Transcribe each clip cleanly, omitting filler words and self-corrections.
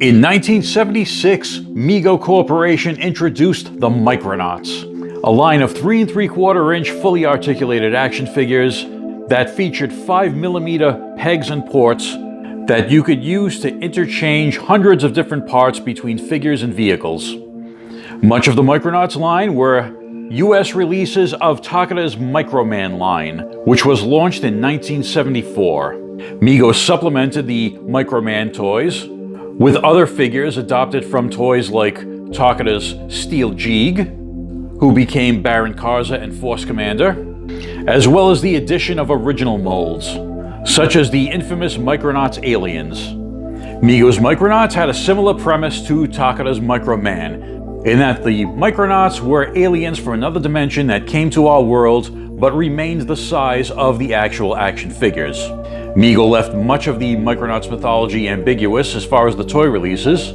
In 1976, Mego Corporation introduced the Micronauts, a line of 3 3/4-inch fully articulated action figures that featured 5mm pegs and ports that you could use to interchange hundreds of different parts between figures and vehicles. Much of the Micronauts line were US releases of Takara's Microman line, which was launched in 1974. Mego supplemented the Microman toys with other figures adopted from toys like Takara's Steel Jeeg, who became Baron Karza and Force Commander, as well as the addition of original molds, such as the infamous Micronauts aliens. Mego's Micronauts had a similar premise to Takara's Microman, in that the Micronauts were aliens from another dimension that came to our world but remained the size of the actual action figures. Mego left much of the Micronauts mythology ambiguous as far as the toy releases,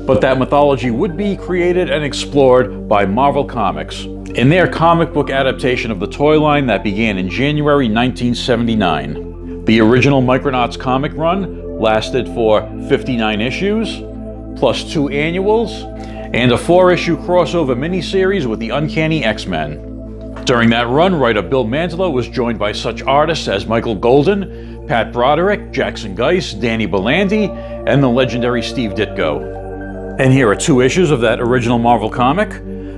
but that mythology would be created and explored by Marvel Comics in their comic book adaptation of the toy line that began in January 1979. The original Micronauts comic run lasted for 59 issues, plus 2 annuals, and a 4-issue crossover miniseries with the Uncanny X-Men. During that run, writer Bill Mantlo was joined by such artists as Michael Golden, Pat Broderick, Jackson Geis, Danny Belandi, and the legendary Steve Ditko. And here are 2 issues of that original Marvel comic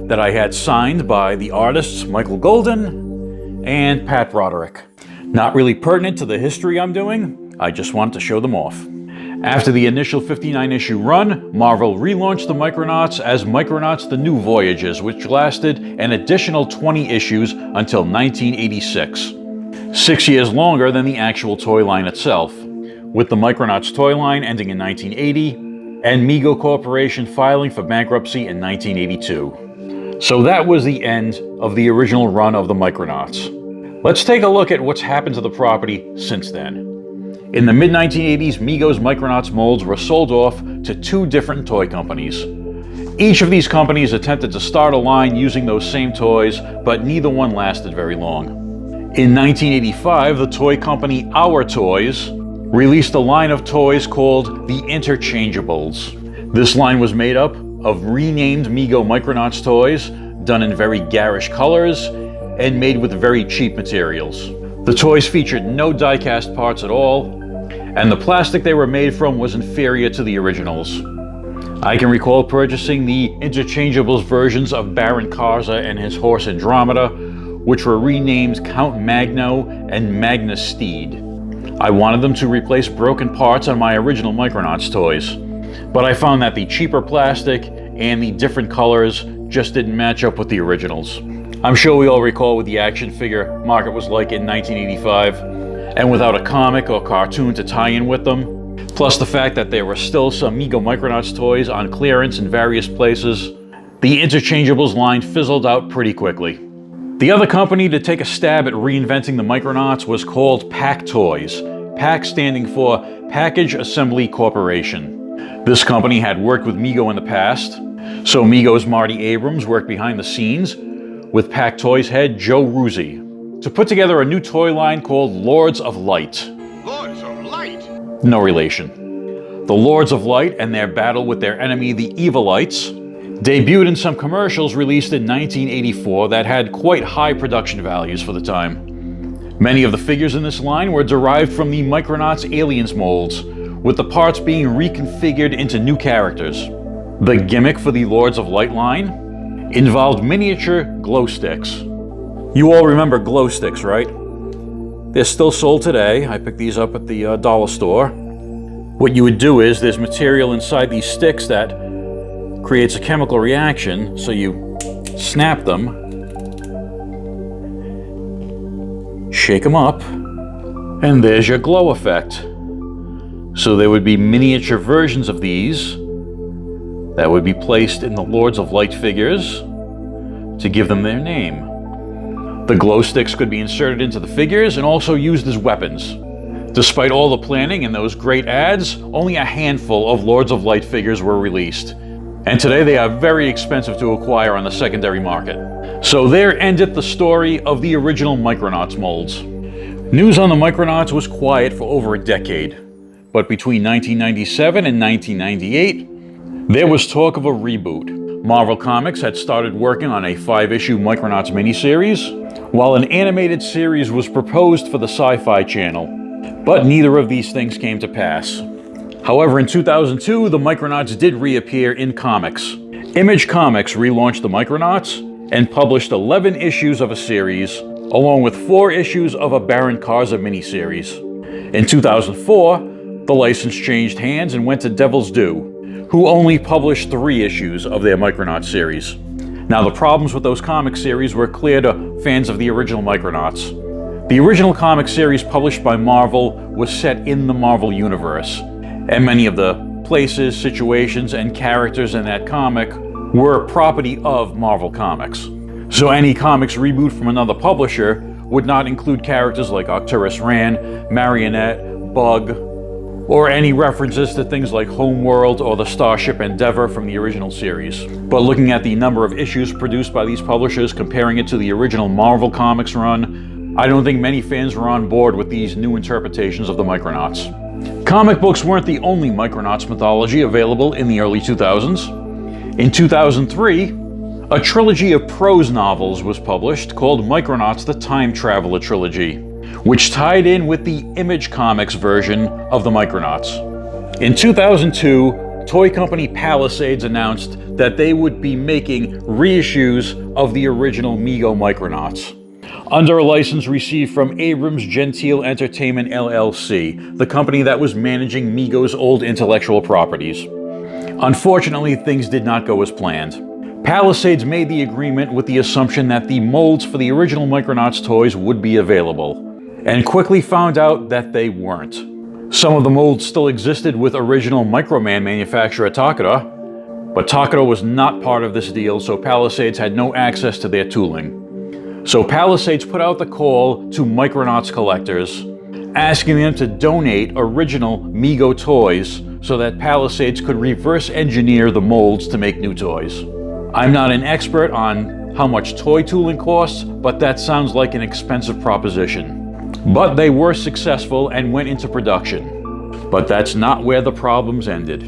that I had signed by the artists Michael Golden and Pat Broderick. Not really pertinent to the history I'm doing, I just wanted to show them off. After the initial 59-issue run, Marvel relaunched the Micronauts as Micronauts The New Voyages, which lasted an additional 20 issues until 1986. 6 years longer than the actual toy line itself, with the Micronauts toy line ending in 1980 and Mego Corporation filing for bankruptcy in 1982. So that was the end of the original run of the Micronauts. Let's take a look at what's happened to the property since then. In the mid-1980s, Mego's Micronauts molds were sold off to 2 different toy companies. Each of these companies attempted to start a line using those same toys, but neither one lasted very long. In 1985, the toy company Our Toys released a line of toys called the Interchangeables. This line was made up of renamed Mego Micronauts toys, done in very garish colors, and made with very cheap materials. The toys featured no die-cast parts at all, and the plastic they were made from was inferior to the originals. I can recall purchasing the Interchangeables versions of Baron Karza and his horse Andromeda, which were renamed Count Magno and Magnus Steed. I wanted them to replace broken parts on my original Micronauts toys, but I found that the cheaper plastic and the different colors just didn't match up with the originals. I'm sure we all recall what the action figure market was like in 1985, and without a comic or cartoon to tie in with them, plus the fact that there were still some Mego Micronauts toys on clearance in various places, the Interchangeables line fizzled out pretty quickly. The other company to take a stab at reinventing the Micronauts was called Pack Toys, Pack standing for Package Assembly Corporation. This company had worked with Mego in the past, so Mego's Marty Abrams worked behind the scenes with Pack Toys head Joe Ruzzi to put together a new toy line called Lords of Light. Lords of Light? No relation. The Lords of Light and their battle with their enemy, the Evilites, debuted in some commercials released in 1984 that had quite high production values for the time. Many of the figures in this line were derived from the Micronauts aliens molds, with the parts being reconfigured into new characters. The gimmick for the Lords of Light line involved miniature glow sticks. You all remember glow sticks, right? They're still sold today. I picked these up at the dollar store. What you would do is there's material inside these sticks that creates a chemical reaction, so you snap them, shake them up, and there's your glow effect. So there would be miniature versions of these that would be placed in the Lords of Light figures to give them their name. The glow sticks could be inserted into the figures and also used as weapons. Despite all the planning and those great ads, only a handful of Lords of Light figures were released. And today they are very expensive to acquire on the secondary market. So there ended the story of the original Micronauts molds. News on the Micronauts was quiet for over a decade. But between 1997 and 1998, there was talk of a reboot. Marvel Comics had started working on a 5-issue Micronauts miniseries, while an animated series was proposed for the Sci-Fi Channel. But neither of these things came to pass. However, in 2002, the Micronauts did reappear in comics. Image Comics relaunched the Micronauts and published 11 issues of a series, along with 4 issues of a Baron Karza miniseries. In 2004, the license changed hands and went to Devil's Due, who only published 3 issues of their Micronauts series. Now, the problems with those comic series were clear to fans of the original Micronauts. The original comic series published by Marvel was set in the Marvel Universe, and many of the places, situations, and characters in that comic were property of Marvel Comics. So any comics reboot from another publisher would not include characters like Arcturus Rand, Marionette, Bug, or any references to things like Homeworld or the Starship Endeavour from the original series. But looking at the number of issues produced by these publishers, comparing it to the original Marvel Comics run, I don't think many fans were on board with these new interpretations of the Micronauts. Comic books weren't the only Micronauts mythology available in the early 2000s. In 2003, a trilogy of prose novels was published called Micronauts: The Time Traveler Trilogy, which tied in with the Image Comics version of the Micronauts. In 2002, toy company Palisades announced that they would be making reissues of the original Mego Micronauts, under a license received from Abrams Gentile Entertainment LLC, the company that was managing Mego's old intellectual properties. Unfortunately, things did not go as planned. Palisades made the agreement with the assumption that the molds for the original Micronauts toys would be available, and quickly found out that they weren't. Some of the molds still existed with original Microman manufacturer Takara, but Takara was not part of this deal, so Palisades had no access to their tooling. So Palisades put out the call to Micronauts collectors, asking them to donate original Mego toys so that Palisades could reverse engineer the molds to make new toys. I'm not an expert on how much toy tooling costs, but that sounds like an expensive proposition. But they were successful and went into production. But that's not where the problems ended.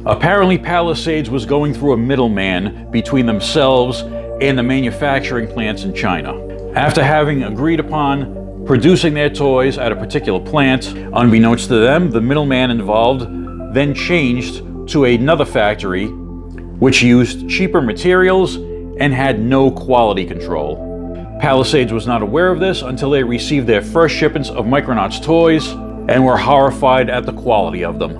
Apparently, Palisades was going through a middleman between themselves and the manufacturing plants in China. After having agreed upon producing their toys at a particular plant, unbeknownst to them, the middleman involved then changed to another factory which used cheaper materials and had no quality control. Palisades was not aware of this until they received their first shipments of Micronauts toys and were horrified at the quality of them.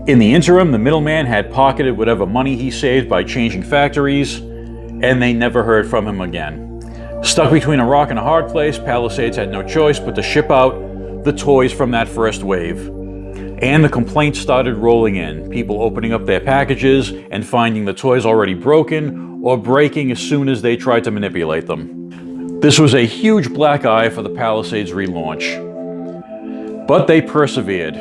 In the interim, the middleman had pocketed whatever money he saved by changing factories, and they never heard from him again. Stuck between a rock and a hard place, Palisades had no choice but to ship out the toys from that first wave. And the complaints started rolling in, people opening up their packages and finding the toys already broken or breaking as soon as they tried to manipulate them. This was a huge black eye for the Palisades relaunch. But they persevered.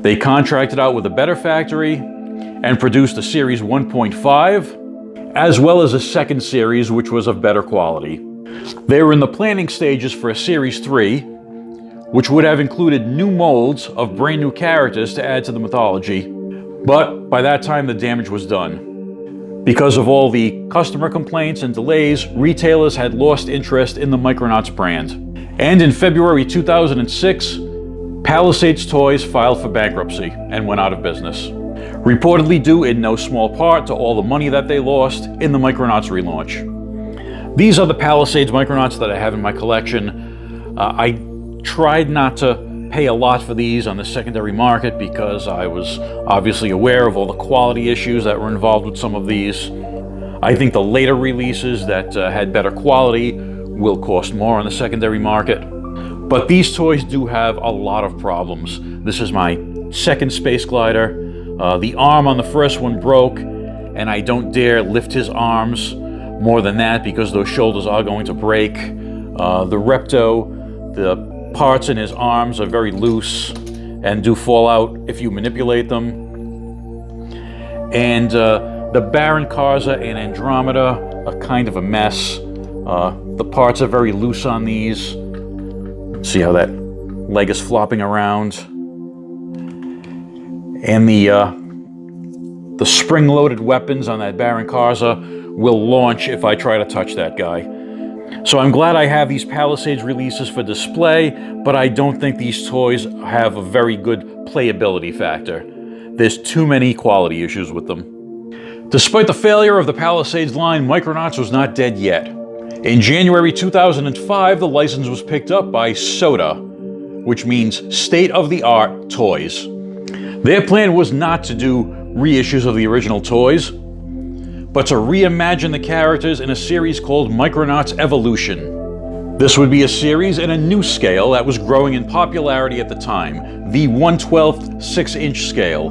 They contracted out with a better factory and produced a Series 1.5, as well as a second series which was of better quality. They were in the planning stages for a Series 3, which would have included new molds of brand new characters to add to the mythology, but by that time the damage was done. Because of all the customer complaints and delays, retailers had lost interest in the Micronauts brand. And in February 2006, Palisades Toys filed for bankruptcy and went out of business, reportedly due in no small part to all the money that they lost in the Micronauts relaunch. These are the Palisades Micronauts that I have in my collection. I tried not to pay a lot for these on the secondary market because I was obviously aware of all the quality issues that were involved with some of these. I think the later releases that had better quality will cost more on the secondary market. But these toys do have a lot of problems. This is my second Space Glider. The arm on the first one broke, and I don't dare lift his arms more than that because those shoulders are going to break. The Repto, the parts in his arms are very loose and do fall out if you manipulate them. And the Baron Karza and Andromeda are kind of a mess. The parts are very loose on these. See how that leg is flopping around? And the spring-loaded weapons on that Baron Karza will launch if I try to touch that guy. So I'm glad I have these Palisades releases for display, but I don't think these toys have a very good playability factor. There's too many quality issues with them. Despite the failure of the Palisades line, Micronauts was not dead yet. In January 2005, the license was picked up by SOTA, which means state-of-the-art toys. Their plan was not to do reissues of the original toys, but to reimagine the characters in a series called Micronauts Evolution. This would be a series in a new scale that was growing in popularity at the time, the 1/12 6-inch scale.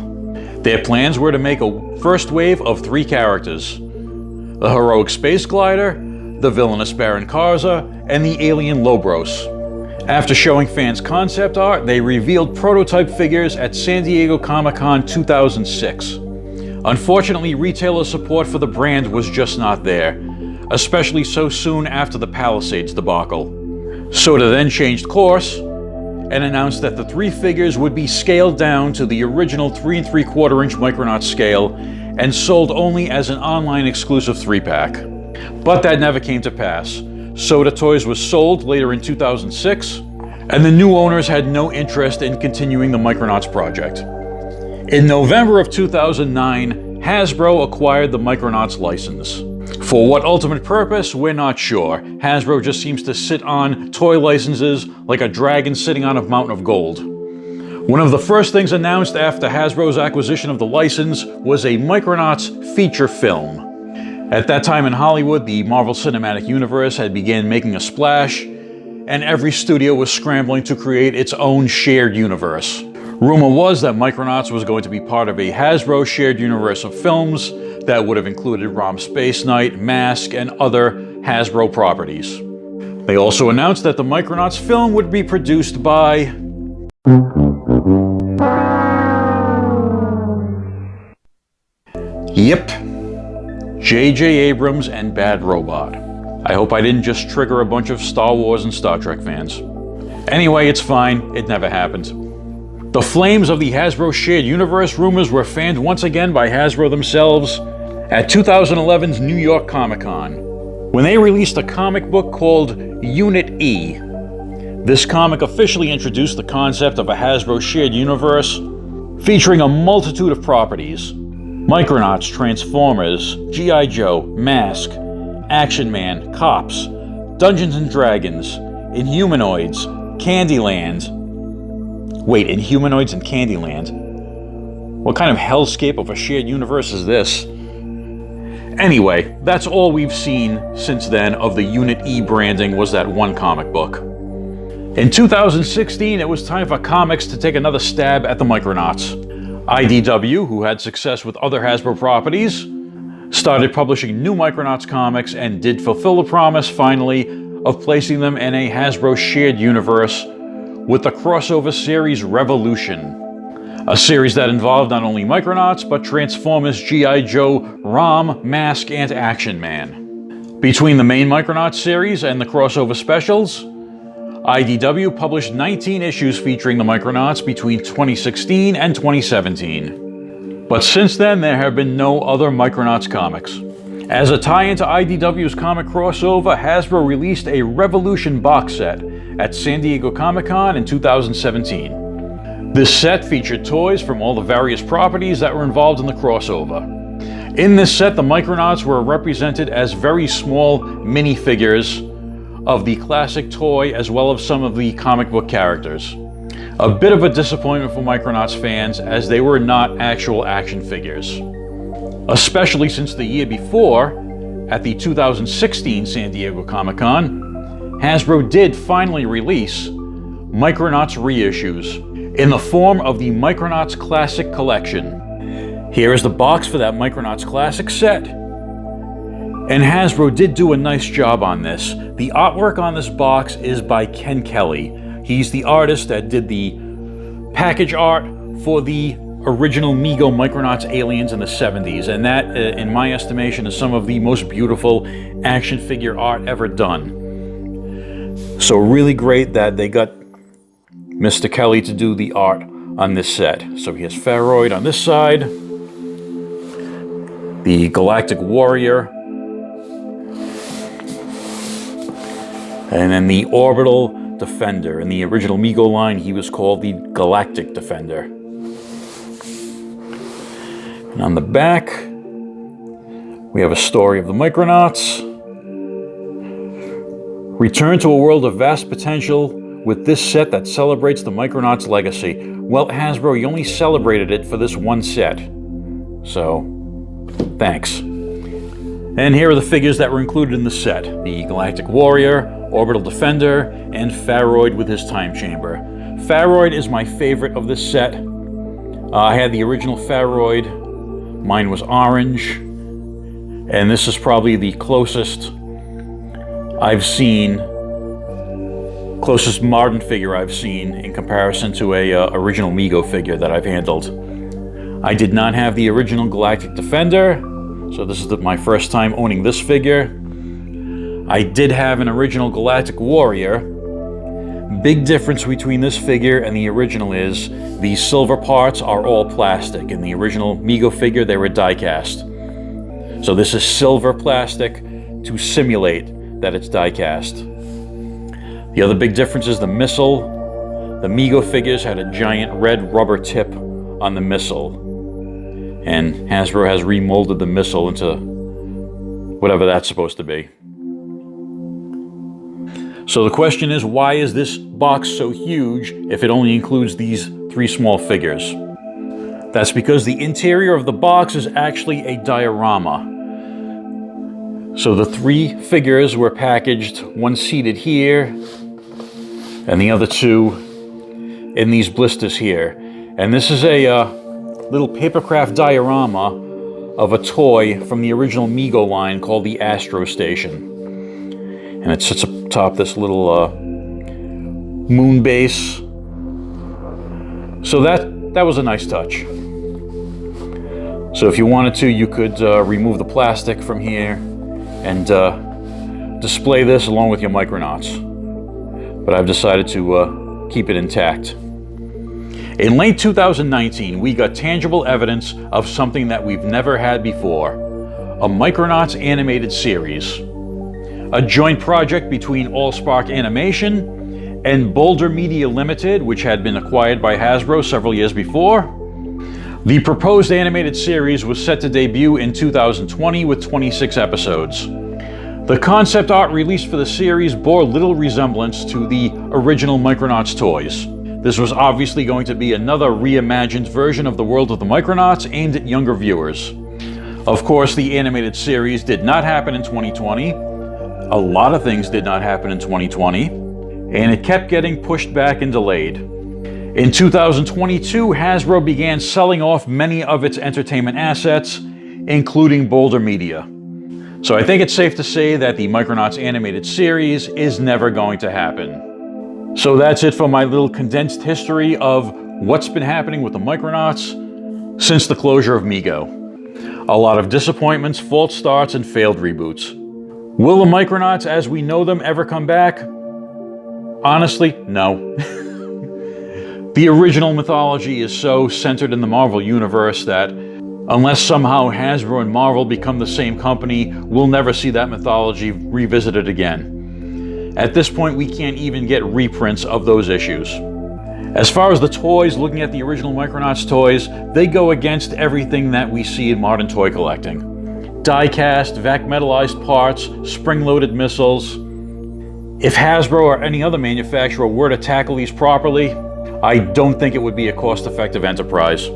Their plans were to make a first wave of 3 characters: the heroic space glider, the villainous Baron Karza, and the alien Lobros. After showing fans concept art, they revealed prototype figures at San Diego Comic-Con 2006. Unfortunately, retailer support for the brand was just not there, especially so soon after the Palisades debacle. SOTA then changed course and announced that the 3 figures would be scaled down to the original 3 3/4 inch Micronauts scale and sold only as an online exclusive 3-pack. But that never came to pass. SOTA Toys was sold later in 2006, and the new owners had no interest in continuing the Micronauts project. In November of 2009, Hasbro acquired the Micronauts license. For what ultimate purpose, we're not sure. Hasbro just seems to sit on toy licenses like a dragon sitting on a mountain of gold. One of the first things announced after Hasbro's acquisition of the license was a Micronauts feature film. At that time in Hollywood, the Marvel Cinematic Universe had begun making a splash, and every studio was scrambling to create its own shared universe. Rumor was that Micronauts was going to be part of a Hasbro shared universe of films that would have included ROM Space Knight, Mask, and other Hasbro properties. They also announced that the Micronauts film would be produced by Yep, J.J. Abrams and Bad Robot. I hope I didn't just trigger a bunch of Star Wars and Star Trek fans. Anyway, it's fine, it never happened. The flames of the Hasbro shared universe rumors were fanned once again by Hasbro themselves at 2011's New York Comic-Con, when they released a comic book called Unit E. This comic officially introduced the concept of a Hasbro shared universe featuring a multitude of properties: Micronauts, Transformers, G.I. Joe, Mask, Action Man, Cops, Dungeons and Dragons, Inhumanoids, Candyland. Wait, Inhumanoids and Candyland? What kind of hellscape of a shared universe is this? Anyway, that's all we've seen since then of the Unit E branding was that one comic book. In 2016, it was time for comics to take another stab at the Micronauts. IDW, who had success with other Hasbro properties, started publishing new Micronauts comics and did fulfill the promise, finally, of placing them in a Hasbro shared universe with the crossover series Revolution, a series that involved not only Micronauts, but Transformers, G.I. Joe, ROM, Mask, and Action Man. Between the main Micronauts series and the crossover specials, IDW published 19 issues featuring the Micronauts between 2016 and 2017. But since then, there have been no other Micronauts comics. As a tie-in to IDW's comic crossover, Hasbro released a Revolution box set at San Diego Comic-Con in 2017. This set featured toys from all the various properties that were involved in the crossover. In this set, the Micronauts were represented as very small minifigures of the classic toy as well as some of the comic book characters. A bit of a disappointment for Micronauts fans, as they were not actual action figures. Especially since the year before, at the 2016 San Diego Comic-Con, Hasbro did finally release Micronauts reissues in the form of the Micronauts Classic Collection. Here is the box for that Micronauts Classic set. And Hasbro did do a nice job on this. The artwork on this box is by Ken Kelly. He's the artist that did the package art for the original Mego Micronauts aliens in the 70s, and that, in my estimation, is some of the most beautiful action figure art ever done. So really great that they got Mr. Kelly to do the art on this set. So he has Pharoid on this side, the Galactic Warrior, and then the Orbital Defender. In the original Mego line, he was called the Galactic Defender. And on the back, we have a story of the Micronauts. Return to a world of vast potential with this set that celebrates the Micronauts' legacy. Well, Hasbro, you only celebrated it for this one set. So, thanks. And here are the figures that were included in the set. The Galactic Warrior, Orbital Defender, and Pharoid with his time chamber. Pharoid is my favorite of this set. I had the original Pharoid. Mine was orange. And this is probably the closest I've seen, closest modern figure I've seen in comparison to a original Mego figure that I've handled. I did not have the original Galactic Defender, so this is my first time owning this figure. I did have an original Galactic Warrior. Big difference between this figure and the original is the silver parts are all plastic. In the original Mego figure, they were die-cast. So this is silver plastic to simulate that it's die-cast. The other big difference is the missile. The Mego figures had a giant red rubber tip on the missile. And Hasbro has remolded the missile into whatever that's supposed to be. So the question is, why is this box so huge if it only includes these 3 small figures? That's because the interior of the box is actually a diorama. So the 3 figures were packaged, one seated here, and the other 2 in these blisters here. And this is a little papercraft diorama of a toy from the original Mego line called the Astro Station. And it sits atop this little moon base. So that was a nice touch. So if you wanted to, you could remove the plastic from here and display this along with your Micronauts. But I've decided to keep it intact. In late 2019, we got tangible evidence of something that we've never had before. A Micronauts animated series. A joint project between Allspark Animation and Boulder Media Limited, which had been acquired by Hasbro several years before. The proposed animated series was set to debut in 2020 with 26 episodes. The concept art released for the series bore little resemblance to the original Micronauts toys. This was obviously going to be another reimagined version of the world of the Micronauts aimed at younger viewers. Of course, the animated series did not happen in 2020. A lot of things did not happen in 2020, and it kept getting pushed back and delayed. In 2022, Hasbro began selling off many of its entertainment assets, including Boulder Media. So I think it's safe to say that the Micronauts animated series is never going to happen. So that's it for my little condensed history of what's been happening with the Micronauts since the closure of Mego. A lot of disappointments, false starts, and failed reboots. Will the Micronauts as we know them ever come back? Honestly, no. The original mythology is so centered in the Marvel Universe that unless somehow Hasbro and Marvel become the same company, we'll never see that mythology revisited again. At this point, we can't even get reprints of those issues. As far as the toys, looking at the original Micronauts toys, they go against everything that we see in modern toy collecting. Die-cast, vac-metallized parts, spring-loaded missiles. If Hasbro or any other manufacturer were to tackle these properly, I don't think it would be a cost-effective enterprise.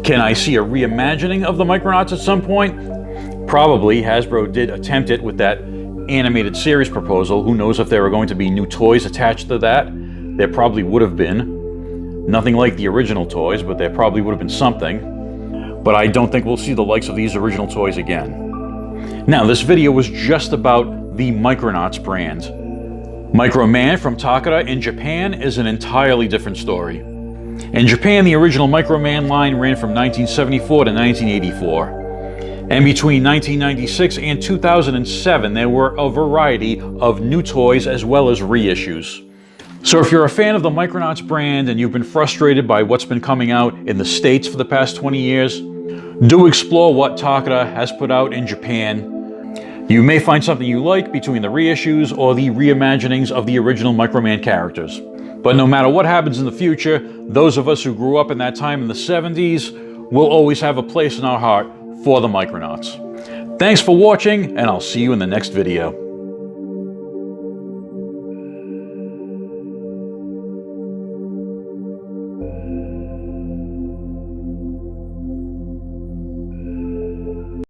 Can I see a reimagining of the Micronauts at some point? Probably. Hasbro did attempt it with that animated series proposal. Who knows if there were going to be new toys attached to that? There probably would have been. Nothing like the original toys, but there probably would have been something. But I don't think we'll see the likes of these original toys again. Now, this video was just about the Micronauts brand. Microman from Takara in Japan is an entirely different story. In Japan, the original Microman line ran from 1974 to 1984. And between 1996 and 2007, there were a variety of new toys as well as reissues. So if you're a fan of the Micronauts brand and you've been frustrated by what's been coming out in the States for the past 20 years, do explore what Takara has put out in Japan. You may find something you like between the reissues or the reimaginings of the original Microman characters. But no matter what happens in the future, those of us who grew up in that time in the 70s will always have a place in our heart for the Micronauts. Thanks for watching, and I'll see you in the next video.